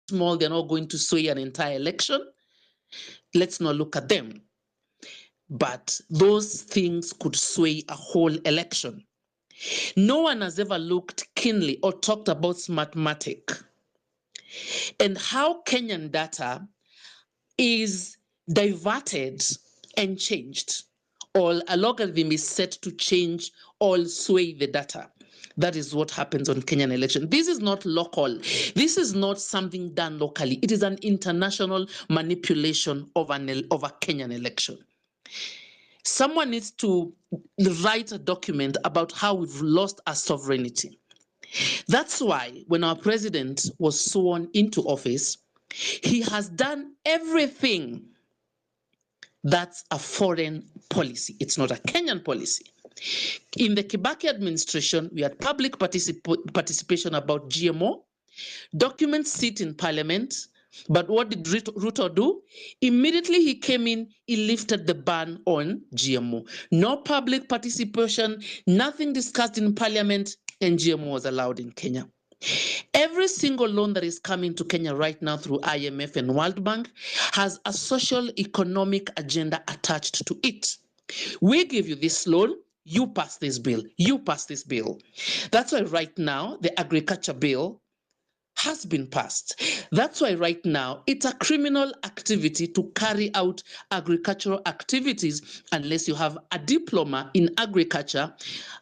small, they're not going to sway an entire election. Let's not look at them. But those things could sway a whole election. No one has ever looked keenly or talked about Smartmatic and how Kenyan data is diverted and changed. Or a logarithm is set to change or sway the data. That is what happens on Kenyan election. This is not local. This is not something done locally. It is an international manipulation of a Kenyan election. Someone needs to write a document about how we've lost our sovereignty. That's why when our president was sworn into office, he has done everything that's a foreign policy. It's not a Kenyan policy. In the Kibaki administration, we had public participation about GMO. Documents sit in parliament. But what did Ruto do? Immediately he came in, he lifted the ban on GMO. No public participation, nothing discussed in parliament, and GMO was allowed in Kenya. Every single loan that is coming to Kenya right now through IMF and World Bank has a social economic agenda attached to it. We give you this loan, you pass this bill, you pass this bill. That's why right now the agriculture bill has been passed. That's why right now it's a criminal activity to carry out agricultural activities unless you have a diploma in agriculture.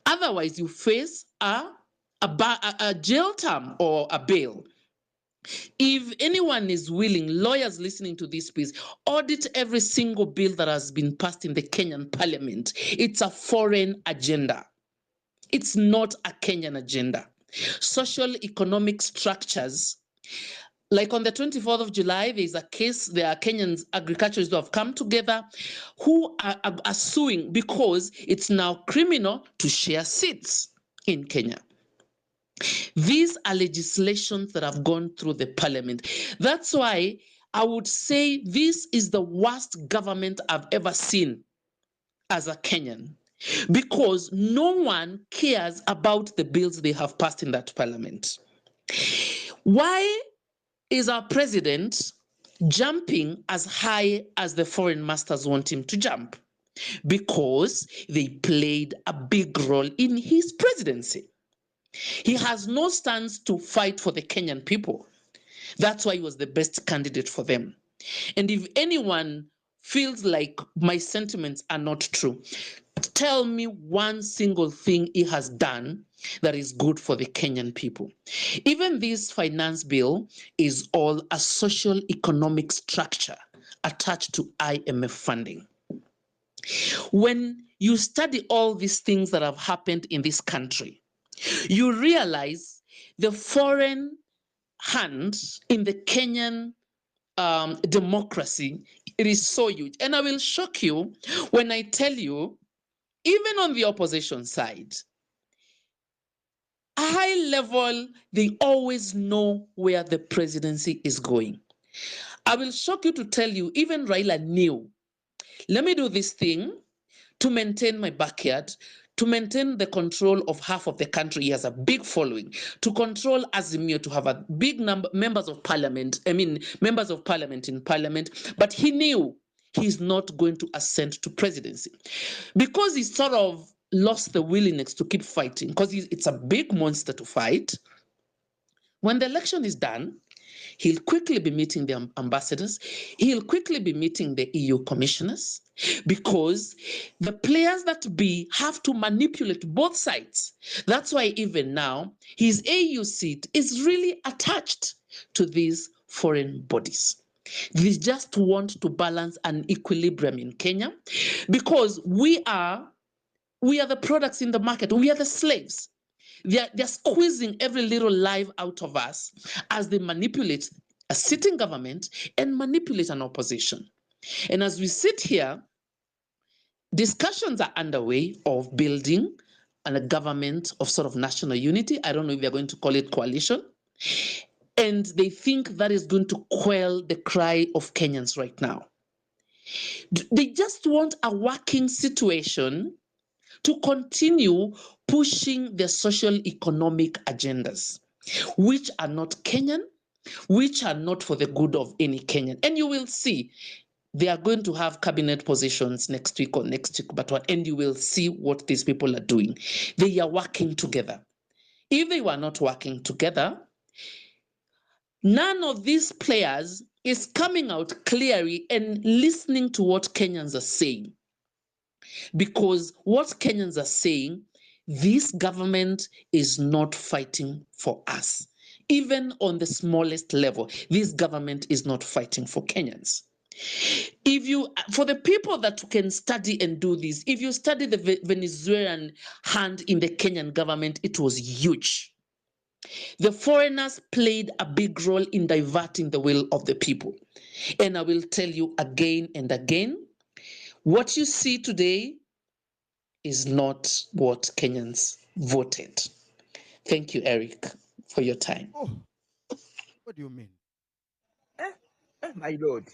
Otherwise, you face a jail term or a bail. If anyone is willing, lawyers listening to this, please audit every single bill that has been passed in the Kenyan parliament. It's a foreign agenda. It's not a Kenyan agenda. Social economic structures, like on the 24th of July, there's a case, there are Kenyan agriculturists who have come together who are suing because it's now criminal to share seeds in Kenya. These are legislations that have gone through the parliament. That's why I would say this is the worst government I've ever seen as a Kenyan, because no one cares about the bills they have passed in that parliament. Why is our president jumping as high as the foreign masters want him to jump? Because they played a big role in his presidency. He has no stance to fight for the Kenyan people. That's why he was the best candidate for them. And if anyone feels like my sentiments are not true, tell me one single thing he has done that is good for the Kenyan people. Even this finance bill is all a social economic structure attached to IMF funding. When you study all these things that have happened in this country, you realize the foreign hand in the Kenyan democracy, it is so huge. And I will shock you when I tell you, even on the opposition side, a high level, they always know where the presidency is going. I will shock you to tell you, even Raila knew, let me do this thing to maintain my backyard, to maintain the control of half of the country. He has a big following. To control Azimio, to have a big number members of parliament in parliament. But he knew he's not going to ascend to presidency because he sort of lost the willingness to keep fighting, because it's a big monster to fight. When the election is done, he'll quickly be meeting the ambassadors. He'll quickly be meeting the EU commissioners, because the players that be have to manipulate both sides. That's why even now, his AU seat is really attached to these foreign bodies. They just want to balance an equilibrium in Kenya, because we are the products in the market. We are the slaves. They're squeezing every little life out of us as they manipulate a sitting government and manipulate an opposition. And as we sit here, discussions are underway of building a government of sort of national unity. I don't know if they're going to call it coalition. And they think that is going to quell the cry of Kenyans right now. They just want a working situation to continue pushing their social economic agendas, which are not Kenyan, which are not for the good of any Kenyan. And you will see they are going to have cabinet positions next week or next week, but and you will see what these people are doing. They are working together. If they were not working together, none of these players is coming out clearly and listening to what Kenyans are saying. Because what Kenyans are saying, this government is not fighting for us. Even on the smallest level, this government is not fighting for Kenyans. If you, for the people that can study and do this, if you study the Venezuelan hand in the Kenyan government, it was huge. The foreigners played a big role in diverting the will of the people. And I will tell you again and again, what you see today is not what Kenyans voted. Thank you, Eric, for your time. Oh, what do you mean? My lord.